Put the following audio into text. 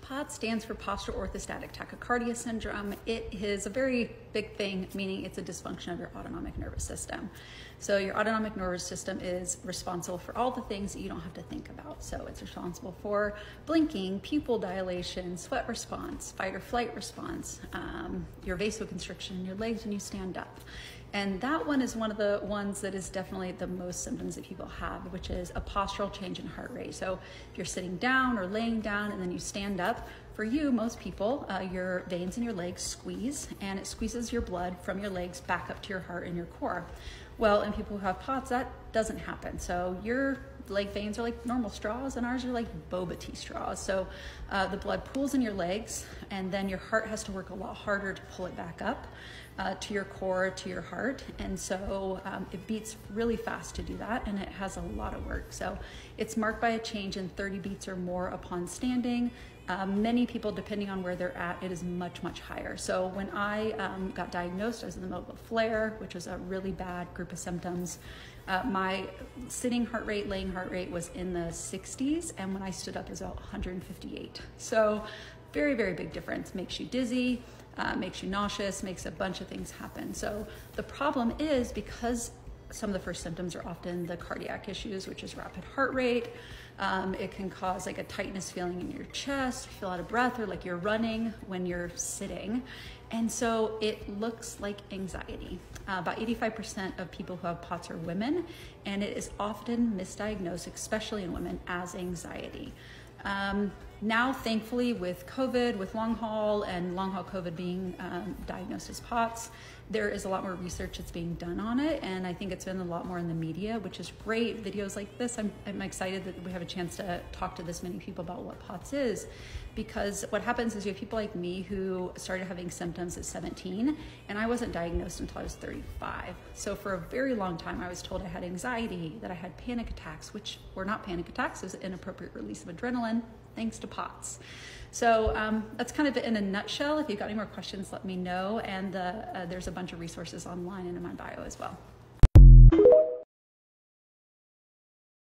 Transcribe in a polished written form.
POTS stands for postural orthostatic tachycardia syndrome. It is a very big thing, meaning it's a dysfunction of your autonomic nervous system. So your autonomic nervous system is responsible for all the things that you don't have to think about. So it's responsible for blinking, pupil dilation, sweat response, fight or flight response, your vasoconstriction in your legs when you stand up. And that one is one of the ones that is definitely the most symptoms that people have, which is a postural change in heart rate. So if you're sitting down or laying down and then you stand up, for you, most people, your veins in your legs squeeze, and it squeezes your blood from your legs back up to your heart and your core. Well, in people who have POTS, that doesn't happen. So your leg veins are like normal straws, and ours are like boba tea straws. So the blood pools in your legs, and then your heart has to work a lot harder to pull it back up to your core, to your heart. And so it beats really fast to do that, and it has a lot of work. So it's marked by a change in 30 beats or more upon standing. Many people, depending on where they're at, it is much, much higher. So when I got diagnosed, I was in the middle of a flare, which was a really bad group of symptoms. My sitting heart rate, laying heart rate was in the 60s, and when I stood up, it was about 158. So very, very big difference. Makes you dizzy, makes you nauseous, makes a bunch of things happen. So the problem is, because some of the first symptoms are often the cardiac issues, which is rapid heart rate. It can cause like a tightness feeling in your chest, feel out of breath, or like you're running when you're sitting. And so it looks like anxiety. About 85% of people who have POTS are women, and it is often misdiagnosed, especially in women, as anxiety. Now, thankfully, with COVID, with long haul and long haul COVID being diagnosed as POTS, there is a lot more research that's being done on it, and I think it's been a lot more in the media, which is great. Videos like this, I'm excited that we have a chance to talk to this many people about what POTS is, because what happens is you have people like me who started having symptoms at 17, and I wasn't diagnosed until I was 35. So for a very long time, I was told I had anxiety, that I had panic attacks, which were not panic attacks, it was an inappropriate release of adrenaline, thanks to POTS. So that's kind of it in a nutshell. If you've got any more questions, let me know. And there's a bunch of resources online and in my bio as well.